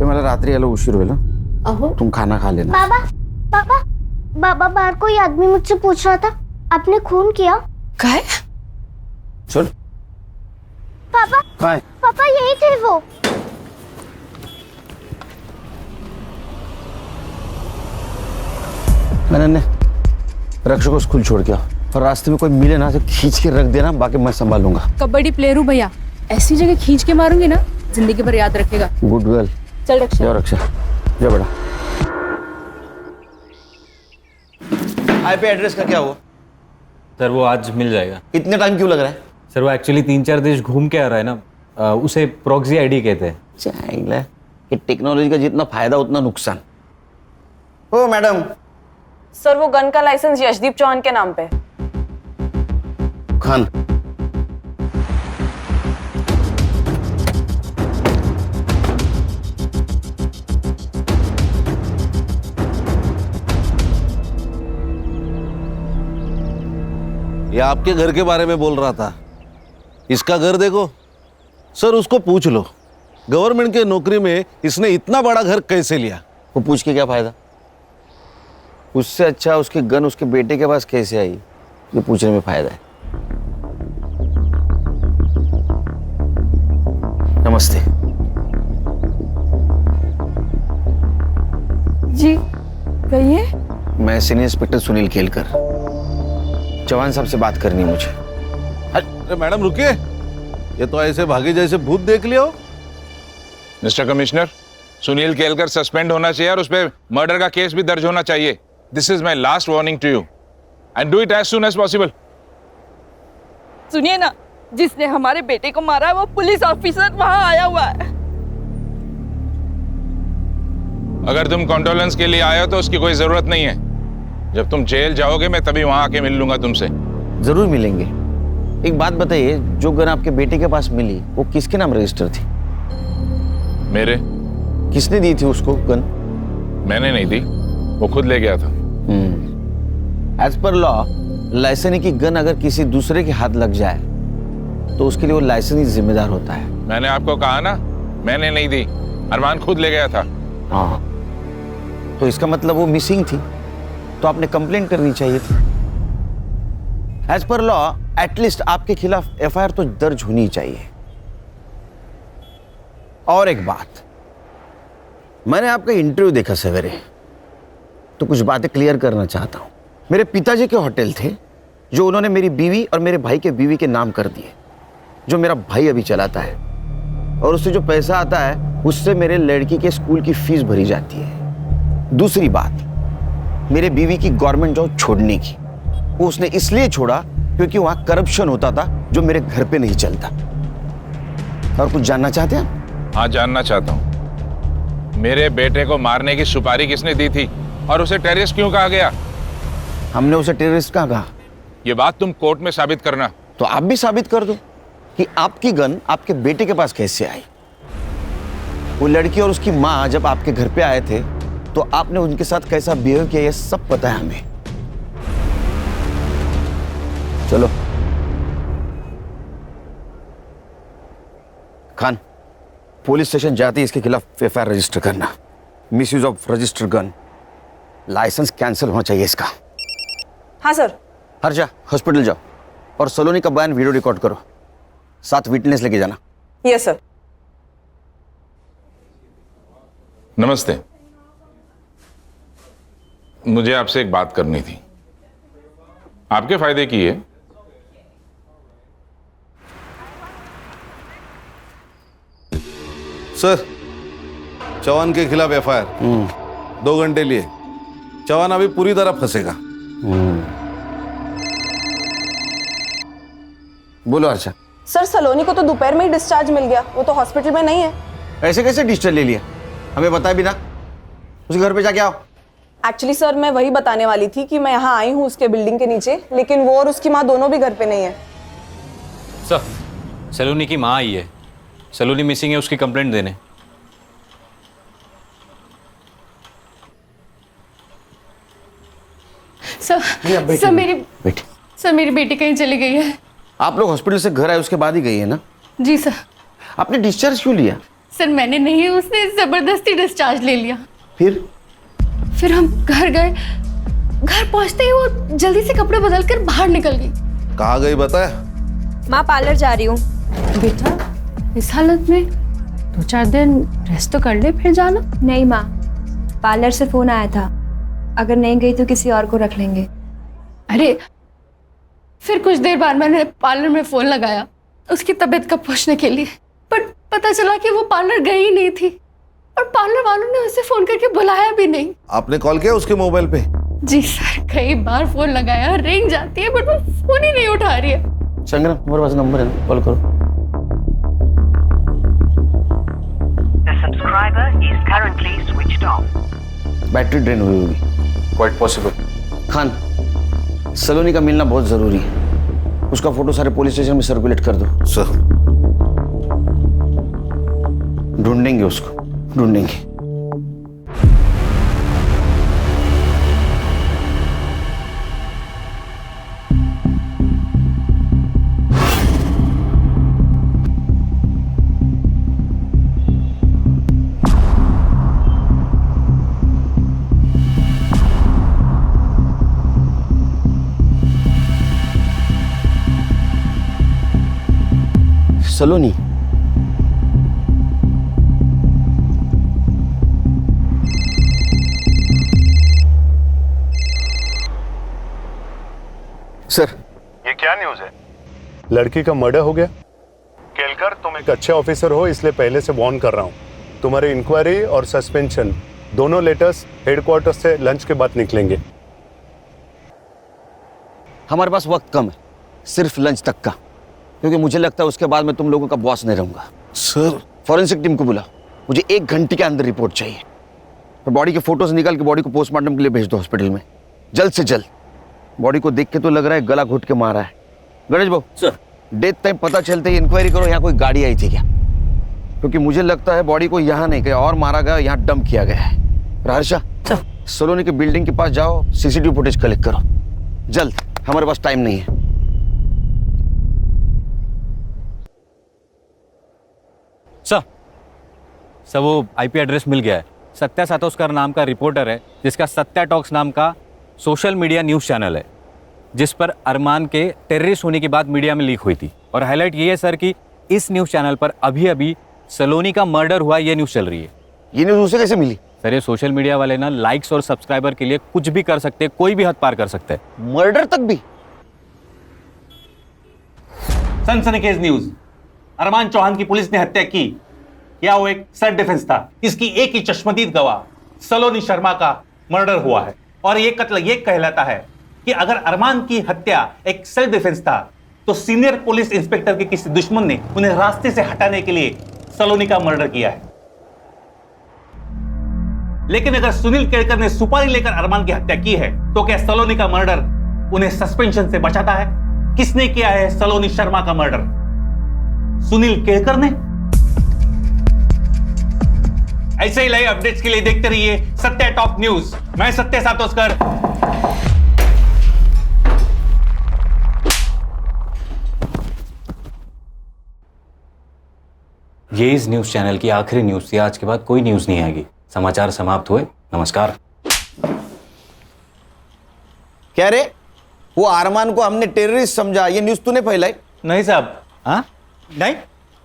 मला रात्री यायला उशीर होईल। अहो तुम खाना खा लेना। बाबा पापा, बाबा बाहर कोई आदमी मुझसे पूछ रहा था, आपने खून किया? क्या? चल। पापा काय? पापा यही थे वो। मैंने रक्षक को स्कूल छोड़ के आओ और रास्ते में कोई मिले ना तो खींच के रख देना, बाकी मैं संभालूंगा। कबड्डी प्लेयर हूँ भैया, ऐसी जगह खींच के मारूंगी ना जिंदगी भर याद रखेगा। Good girl. चल रक्षा। जाओ रक्षा, जाओ बेटा। आईपी एड्रेस का क्या हुआ? सर वो आज मिल जाएगा। इतने टाइम क्यों लग रहा है? सर वो एक्चुअली 3-4 देश घूम के आ रहा है ना, उसे प्रॉक्सी आईडी कहते हैं। चाहिए कि टेक्नोलॉजी का जितना फायदा उतना नुकसान। ओ मैडम। सर वो गन का लाइसेंस यशदीप चौहान के नाम पे। खान। ये आपके घर के बारे में बोल रहा था। इसका घर देखो सर, उसको पूछ लो गवर्नमेंट के नौकरी में इसने इतना बड़ा घर कैसे लिया। वो पूछ के क्या फायदा? उससे अच्छा उसकी गन उसके बेटे के पास कैसे आई ये पूछने में फायदा है। नमस्ते। जी कहिए। मैं सीनियर इंस्पेक्टर सुनील केलकर, जवान साहब से बात करनी है मुझे। अरे मैडम रुकिए, ये तो ऐसे भागे जैसे भूत देख लिया हो। Mister commissioner, Sunil Kelkar suspend होना चाहिए और उस पर मर्डर का केस भी दर्ज होना चाहिए। This is my last warning to you and do it as soon as possible. सुनिए ना, जिसने हमारे बेटे को मारा है वो पुलिस ऑफिसर वहां आया हुआ है। अगर तुम कॉन्डोलेंस के लिए आए हो तो उसकी कोई जरूरत नहीं है। जब तुम जेल जाओगे मैं तभी वहां आके मिल लूंगा तुमसे। जरूर मिलेंगे। एक बात बताइए, जो गन आपके बेटे के पास मिली वो किसके नाम रजिस्टर थी? मेरे। किसने दी थी उसको गन? मैंने नहीं दी, वो खुद ले गया था। एज पर लॉ लाइसेंस की गन अगर किसी दूसरे के हाथ लग जाए तो उसके लिए वो लाइसेंस ही जिम्मेदार होता है। मैंने आपको कहा ना, मैंने नहीं दी, अरमान खुद ले गया था। हाँ, तो इसका मतलब वो मिसिंग थी, तो आपने कंप्लेंट करनी चाहिए थी। एज पर लॉ एटलीस्ट आपके खिलाफ एफआईआर तो दर्ज होनी चाहिए। और एक बात, मैंने आपका इंटरव्यू देखा सवेरे, तो कुछ बातें क्लियर करना चाहता हूं। मेरे पिताजी के होटल थे जो उन्होंने मेरी बीवी और मेरे भाई के बीवी के नाम कर दिए, जो मेरा भाई अभी चलाता है, और उससे जो पैसा आता है उससे मेरे लड़की के स्कूल की फीस भरी जाती है। दूसरी बात, मेरे बीवी की गवर्नमेंट जॉब छोड़ने की, वो उसने इसलिए छोड़ा क्योंकि वहां करप्शन होता था जो मेरे घर पे नहीं चलता। और कुछ जानना चाहते हैं? हाँ, जानना चाहता हूं। मेरे बेटे को मारने की सुपारी किसने दी थी और उसे टेररिस्ट क्यों कहा गया? हमने उसे टेररिस्ट कहाँ कहा? ये बात तुम कोर्ट में साबित करना। तो आप भी साबित कर दो कि आपकी गन आपके बेटे के पास कैसे आई। वो लड़की और उसकी माँ जब आपके घर पे आए थे तो आपने उनके साथ कैसा बिहेव किया, ये सब पता है हमें। चलो खान, पुलिस स्टेशन जाते ही इसके खिलाफ एफआईआर रजिस्टर करना। Misuse of register gun, licence cancel होना चाहिए इसका। हाँ सर। हर्षा, हॉस्पिटल जाओ और सलोनी का बयान वीडियो रिकॉर्ड करो, साथ विटनेस लेके जाना। Yes sir. नमस्ते, मुझे आपसे एक बात करनी थी, आपके फायदे की है। सर, चौहान के खिलाफ एफआईआर 2 घंटे लिए। चौहान अभी पूरी तरह फंसेगा। बोलो हर्षा। सर, सलोनी को तो दोपहर में ही डिस्चार्ज मिल गया, वो तो हॉस्पिटल में नहीं है। ऐसे कैसे डिस्चार्ज ले लिया? हमें बताया भी ना। उसके घर पे जाके आओ। एक्चुअली सर, मैं वही बताने वाली थी कि मैं यहाँ आई हूँ उसके बिल्डिंग के नीचे, लेकिन वो और उसकी माँ दोनों भी घर पे नहीं है। सर, सलोनी की माँ आई है, सलोनी मिसिंग है, उसकी कंप्लेंट देने। सर मेरी बेटी कहीं चली गई है। आप लोग हॉस्पिटल से घर आए उसके बाद ही गई है ना? जी सर। आपने डिस्चार्ज क्यों लिया? सर मैंने नहीं, उसने जबरदस्ती डिस्चार्ज ले लिया। फिर हम घर गए, घर पहुंचते ही वो जल्दी से कपड़े बदल कर बाहर निकल गई। कहाँ गई बताया? माँ, पार्लर जा रही हूँ। बेटा, इस हालत में 2-4 दिन रेस्ट तो कर ले, फिर जाना। नहीं माँ, पार्लर से फोन आया था, अगर नहीं गई तो किसी और को रख लेंगे। अरे फिर कुछ देर बाद मैंने पार्लर में फोन लगाया उसकी तबीयत का पूछने के लिए, पर पता चला कि वो पार्लर गई ही नहीं थी और पार्लर वालों ने उसे फोन करके बुलाया भी नहीं। आपने कॉल किया उसके मोबाइल पे? जी सर, कई बार फोन लगाया, रिंग जाती है बट वो फोन ही नहीं उठा रही है। संग्राम, हमारे पास नंबर है, कॉल करो। बैटरी ड्रेन हुई होगी। Quite possible. खान, सलोनी का मिलना बहुत जरूरी है, उसका फोटो सारे पुलिस स्टेशन में सर्कुलेट कर दो। सर, ढूंढेंगे उसको, ढूंढेंगे। सलोनी। सर, ये क्या न्यूज़ है? लड़की का मर्डर हो गया। केलकर, तुम एक अच्छे ऑफिसर हो, इसलिए पहले से वार्न कर रहा हूँ। तुम्हारे इंक्वायरी और सस्पेंशन दोनों लेटर्स हेडक्वार्टर से लंच के बाद निकलेंगे। हमारे पास वक्त कम है, सिर्फ लंच तक का, क्योंकि मुझे लगता है उसके बाद मैं तुम लोगों का बॉस नहीं रहूंगा। सर, फॉरेंसिक टीम को बुला, मुझे 1 घंटे के अंदर रिपोर्ट चाहिए। और बॉडी के फोटोज निकाल के बॉडी को पोस्टमार्टम के लिए भेज दो हॉस्पिटल में, जल्द से जल्द। बॉडी को देख के तो लग रहा है गला घुट के मारा है। गणेश बाबू सर, डेथ टाइम पता चलते ही इंक्वायरी करो यहाँ कोई गाड़ी आई थी क्या, क्योंकि मुझे लगता है बॉडी को यहाँ नहीं, कहीं और मारा गया, यहाँ डंप किया गया है। हर्षा, सलोनी के बिल्डिंग के पास जाओ, सीसीटीवी फुटेज कलेक्ट करो जल्द, हमारे पास टाइम नहीं है। सर वो आईपी एड्रेस मिल गया है। सत्या सातोस्कर नाम का रिपोर्टर है, जिसका सत्या टॉक्स नाम का सोशल मीडिया न्यूज़ चैनल है, जिस पर अरमान के टेररिस्ट होने की बात मीडिया में लीक हुई थी। और हाईलाइट ये है सर कि इस न्यूज़ चैनल पर अभी अभी सलोनी का मर्डर हुआ, ये न्यूज़ चल रही है। ये न्यूज़ उसे कैसे मिली? सर ये सोशल मीडिया वाले ना लाइक्स और सब्सक्राइबर के लिए कुछ भी कर सकते हैं, कोई भी हद पार कर सकते हैं। मर्डर तक भी? सनसनीखेज न्यूज। अरमान चौहान की पुलिस ने हत्या की, क्या वो एक सेल्फ डिफेंस था? इसकी एक ही चश्मदीद गवाह सलोनी शर्मा का मर्डर हुआ है, और ये कत्ल ये कहलाता है कि अगर अरमान की हत्या एक सेल्फ डिफेंस था तो सीनियर पुलिस इंस्पेक्टर के किसी दुश्मन ने उन्हें रास्ते से हटाने के लिए सलोनी का मर्डर किया है। लेकिन अगर सुनील केड़कर ने सुपारी लेकर अरमान की हत्या की है तो क्या सलोनी का मर्डर उन्हें सस्पेंशन से बचाता है? किसने किया है सलोनी शर्मा का मर्डर? सुनील केड़कर ने? ऐसे ही लाइव अपडेट्स के लिए देखते रहिए सत्या टॉप न्यूज। मैं सत्या सातोस्कर। ये इस न्यूज़ चैनल की आखिरी न्यूज़ थी। आज के बाद कोई न्यूज़ नहीं आएगी। समाचार समाप्त हुए। नमस्कार। क्या रे, वो अरमान को हमने टेररिस्ट समझा, ये न्यूज़ तूने फैलाई? नहीं साहब। हाँ नहीं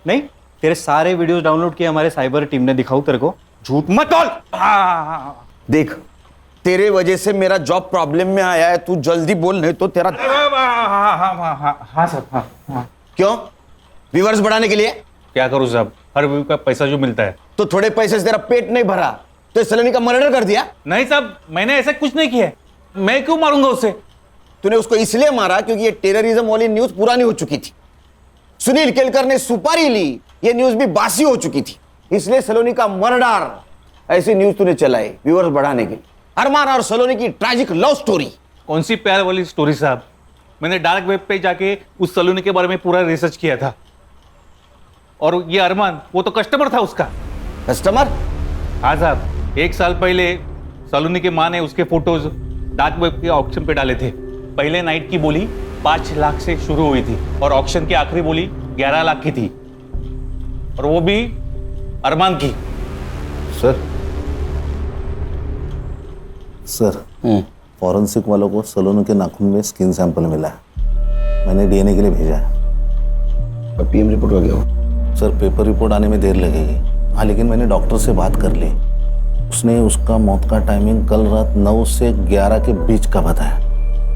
नहीं, तेरे सारे वीडियोस डाउनलोड किए हमारे साइबर टीम ने। दिखाऊं तेरे को? झूठ मत बोल। देख, तेरे वजह से मेरा जॉब प्रॉब्लम में आया है, तू जल्दी बोल नहीं तो तेरा। हाँ साहब, हाँ। क्यों? व्यूअर्स बढ़ाने के लिए? क्या करूं साहब, हर व्यू का पैसा जो मिलता है। तो थोड़े पैसे से तेरा पेट नहीं भरा तो सलोनी का मर्डर कर दिया? नहीं साहब, मैंने ऐसा कुछ नहीं किया। मैं क्यों मारूंगा उसे? तूने उसको इसलिए मारा क्योंकि ये टेररिज्म वाली न्यूज पुरानी हो चुकी थी। सुनील केलकर ने सुपारी ली, ये न्यूज भी बासी हो चुकी थी, इसलिए सलोनी का मर्डर ऐसी न्यूज तूने चलाई व्यूअर्स बढ़ाने के लिए। अरमान और सलोनी की ट्रैजिक लव स्टोरी। कौन सी प्यार वाली स्टोरी साहब? मैंने डार्क वेब पे जाके उस सलोनी के बारे में पूरा रिसर्च किया था, और ये अरमान वो तो कस्टमर था उसका। कस्टमर? हाँ साहब, 1 साल पहले सलोनी के माँ ने उसके फोटोज डार्क वेब के ऑक्शन पे डाले थे। पहले नाइट की बोली 5 लाख से शुरू हुई थी और ऑक्शन की आखिरी बोली 11 लाख की थी, और वो भी अरमान की। सर, फॉरेंसिक वालों को सलोनी के नाखून में स्किन सैंपल मिला है। मैंने डीएनए के लिए भेजा है। और पीएम रिपोर्ट हो गया हो? सर, पेपर रिपोर्ट आने में देर लगेगी। हाँ, लेकिन मैंने डॉक्टर से बात कर ली। उसने उसका मौत का टाइमिंग कल रात 9 से 11 के बीच का बताया।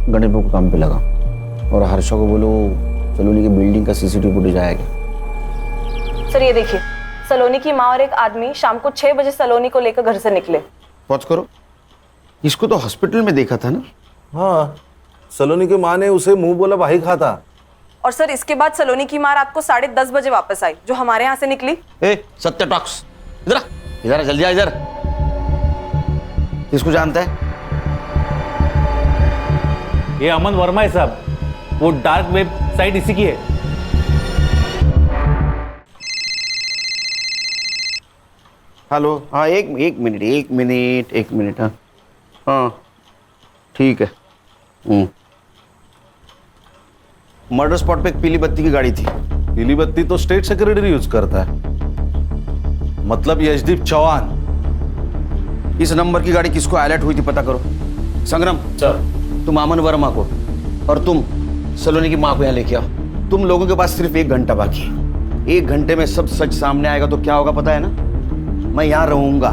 गणेश बाबू को काम पे लगा, और हर्षा को बोलो सलोनी की बिल्डिंग का सीसीटीवी फुटेज आएगा। सर ये देखिए, सलोनी की माँ और एक आदमी शाम को 6 बजे सलोनी को लेकर घर से निकले। पॉज करो, इसको तो हॉस्पिटल में देखा था ना? हाँ, सलोनी की माँ ने उसे मुंह बोला भाई खाता। और सर इसके बाद सलोनी की माँ रात को 10:30 बजे वापस आई, जो हमारे यहाँ से निकली। सत्य टॉक्स, इधर इधर जल्दी आ इधर। इसको जानता है? ये अमन वर्मा है साहब, वो डार्क वेब साइट इसी की है। हेलो, हाँ एक मिनट। हाँ ठीक है। मर्डर स्पॉट पे एक पीली बत्ती की गाड़ी थी। पीली बत्ती तो स्टेट सेक्रेटरी यूज करता है, मतलब यशदीप चौहान। इस नंबर की गाड़ी किसको अलर्ट हुई थी पता करो। संग्राम सर, तुम अमन वर्मा को और तुम सलोनी की माँ को यहाँ लेके आओ। तुम लोगों के पास सिर्फ 1 घंटा बाकी है। 1 घंटे में सब सच सामने आएगा तो क्या होगा पता है ना? मैं यहां रहूंगा।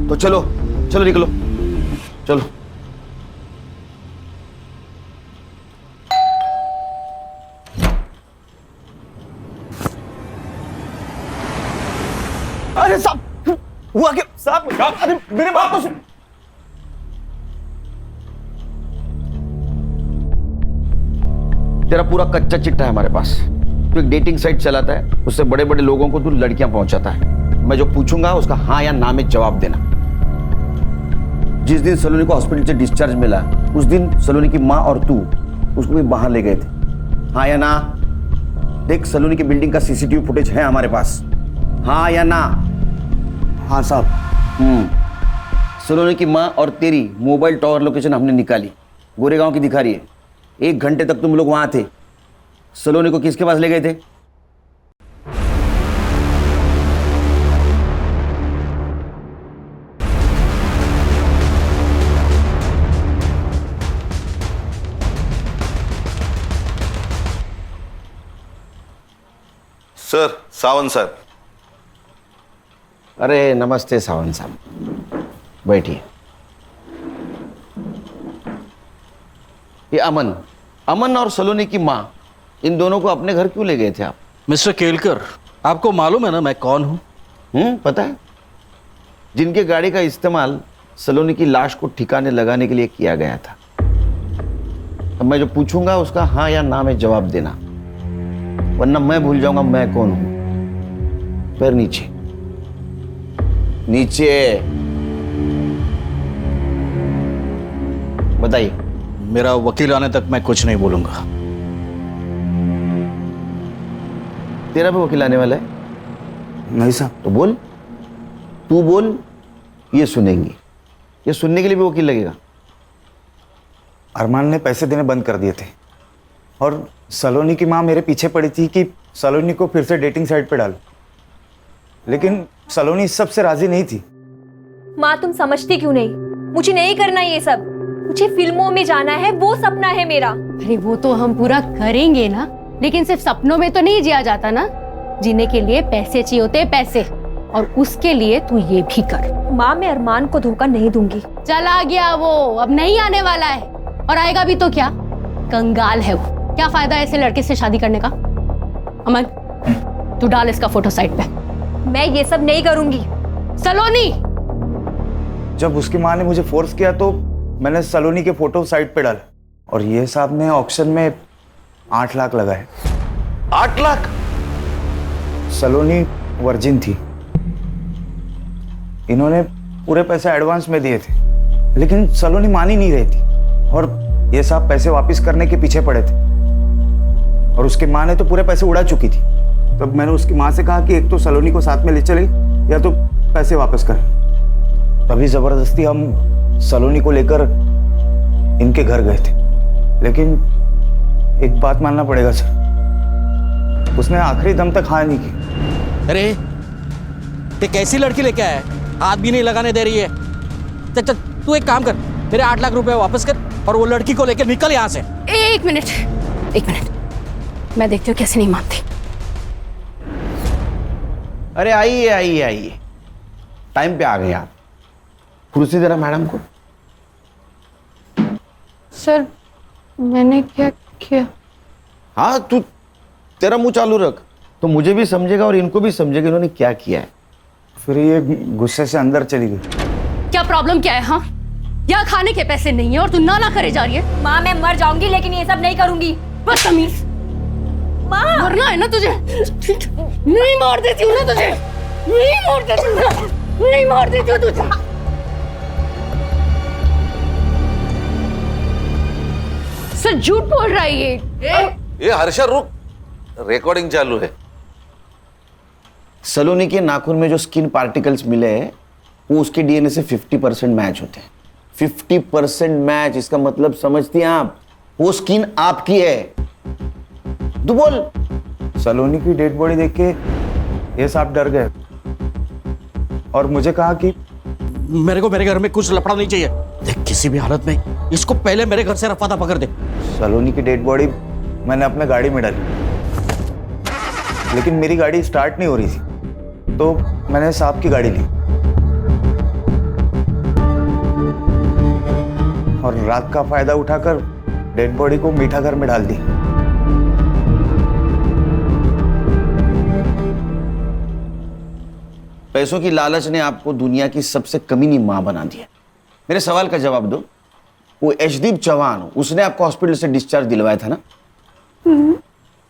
तो चलो चलो निकलो, चलो। अरे साहब, हुआ क्या साहब? अरे मेरे बात तो सुन। तेरा पूरा कच्चा चिट्ठा है हमारे पास। तू एक डेटिंग साइट चलाता है, उससे बड़े बड़े लोगों को तू लड़कियां पहुंचाता है। मैं जो पूछूंगा उसका हाँ या ना में जवाब देना। जिस दिन सलोनी को हॉस्पिटल से डिस्चार्ज मिला उस दिन सलोनी की माँ और तू उसको भी बाहर ले गए थे, हाँ या ना? देख, सलोनी की बिल्डिंग का सीसीटीवी फुटेज है हमारे पास, हाँ या ना? हाँ साहब। सलोनी की माँ और तेरी मोबाइल टावर लोकेशन हमने निकाली, गोरेगांव की दिखा रही है। 1 घंटे तक तुम लोग वहां थे। सलोनी को किसके पास ले गए थे? Sir, Sawant sir. अरे नमस्ते सावंत साहब, बैठिए। ये अमन और सलोनी की माँ, इन दोनों को अपने घर क्यों ले गए थे आप? मिस्टर केलकर, आपको मालूम है ना मैं कौन हूं? पता है। जिनके गाड़ी का इस्तेमाल सलोनी की लाश को ठिकाने लगाने के लिए किया गया था। अब मैं जो पूछूंगा उसका हाँ या ना में जवाब देना, वरना मैं भूल जाऊंगा मैं कौन हूं। पैर नीचे, नीचे। बताइए। मेरा वकील आने तक मैं कुछ नहीं बोलूंगा। तेरा भी वकील आने वाला है? नहीं साहब। तो बोल, तू बोल, ये सुनेंगे। ये सुनने के लिए भी वकील लगेगा? अरमान ने पैसे देने बंद कर दिए थे और सलोनी की माँ मेरे पीछे पड़ी थी कि सलोनी को फिर से डेटिंग साइट पे डाल, लेकिन सलोनी इस सब से राजी नहीं थी। माँ तुम समझती क्यों नहीं? मुझे नहीं करना ये सब। मुझे फिल्मों में जाना है, वो सपना है मेरा। अरे वो तो हम पूरा करेंगे ना, लेकिन सिर्फ सपनों में तो नहीं जिया जाता ना। जीने के लिए पैसे चाहिए होते, पैसे। और उसके लिए तू ये भी कर। माँ मैं अरमान को धोखा नहीं दूंगी। चला गया वो, अब नहीं आने वाला है। और आएगा भी तो क्या, कंगाल है वो। क्या फायदा ऐसे लड़के से शादी करने का? अमन, तू डाल इसका फोटो साइट पे। मैं ये सब नहीं करूंगी। सलोनी, जब उसकी माँ ने मुझे फोर्स किया तो मैंने सलोनी के फोटो साइट पे डाले और ये साहब ने ऑक्शन में 8 लाख लगाए। 8 लाख? सलोनी वर्जिन थी। इन्होंने पूरे पैसे एडवांस में दिए थे, लेकिन सलोनी मान ही नहीं रही थी और ये साहब पैसे वापस करने के पीछे पड़े थे। और उसकी माँ ने तो पूरे पैसे उड़ा चुकी थी। तब मैंने उसकी माँ से कहा कि एक तो सलोनी को साथ में ले चले या तो पैसे वापस कर। तभी जबरदस्ती हम सलोनी को लेकर इनके घर गए थे, लेकिन एक बात मानना पड़ेगा सर, उसने आखिरी दम तक हाँ नहीं की। अरे ये कैसी लड़की लेके आया है, हाथ भी नहीं लगाने दे रही है। चल चल तू एक काम कर, मेरे 8 लाख रुपए वापस कर और वो लड़की को लेकर निकल यहाँ से। एक मिनट, मैं देखती हूँ कैसे नहीं मानती। अरे आइए आइए आइए, टाइम पे आ गए आप। कुर्सी देना मैडम को। सर मैंने क्या किया? हाँ, तू तेरा मुंह चालू रख तो मुझे भी समझेगा और इनको भी समझेगा इन्होंने क्या किया है। फिर ये गुस्से से अंदर चली गई। क्या प्रॉब्लम क्या है? हाँ, यहाँ खाने के पैसे नहीं है और तू ना करे जा रही है। माँ मैं मर जाऊंगी लेकिन ये सब नहीं करूंगी। बदतमीज। माँ मरना है ना तुझे? नहीं मार देती हूँ ना तुझे, नहीं मार देती हूँ ना, नहीं मार देती हूँ तुझे। सर झूठ बोल रहा है ये हर्षा रुक, रिकॉर्डिंग चालू है। सलोनी के नाखून में जो स्किन पार्टिकल्स मिले हैं वो उसके डीएनए से 50% मैच होते हैं। 50% मैच, इसका मतलब समझती हैं आप? वो स्किन आपकी है। तू बोल। सलोनी की डेड बॉडी देख के ये साहब डर गए और मुझे कहा कि मेरे को मेरे घर में कुछ लफड़ा नहीं चाहिए। देख किसी भी हालत में इसको पहले मेरे घर से रफा दफा कर दे। सलोनी की डेड बॉडी मैंने अपने गाड़ी में डाली। लेकिन मेरी गाड़ी स्टार्ट नहीं हो रही थी, तो मैंने साहब की गाड़ी ली और रात का फायदा उठाकर डेड बॉडी को मीठा घर में डाल दी। पैसों की लालच ने आपको दुनिया की सबसे कमीनी मां बना दिया। मेरे सवाल का जवाब दो, वो यशदीप चौहान, उसने आपको हॉस्पिटल से डिस्चार्ज दिलवाया था ना?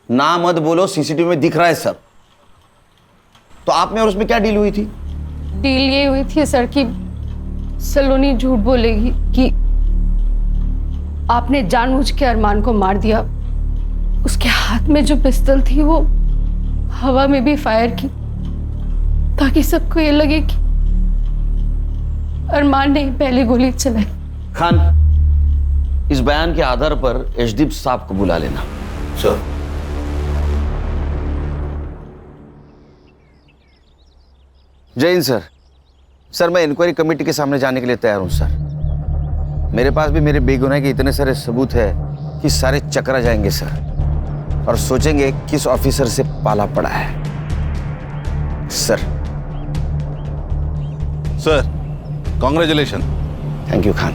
ना मत बोलो, सीसीटीवी में दिख रहा है सब। तो आप में और उसमें क्या डील हुई थी? डील ये हुई थी सर कि सलोनी झूठ बोलेगी कि आपने जानबूझ के अरमान को मार दिया। उसके हाथ में जो पिस्तौल थी वो हवा में भी फायर की, ताकि सबको ये लगे कि अरमान ने पहली गोली चलाई। खान, इस बयान के आधार पर यशदीप साहब को बुला लेना। सर। जय हिंद सर। सर, मैं इंक्वायरी कमेटी के सामने जाने के लिए तैयार हूं सर। मेरे पास भी मेरे बेगुनाही के इतने सारे सबूत है कि सारे चकरा जाएंगे सर, और सोचेंगे किस ऑफिसर से पाला पड़ा है। Sir. Sir, congratulation. Thank you Khan.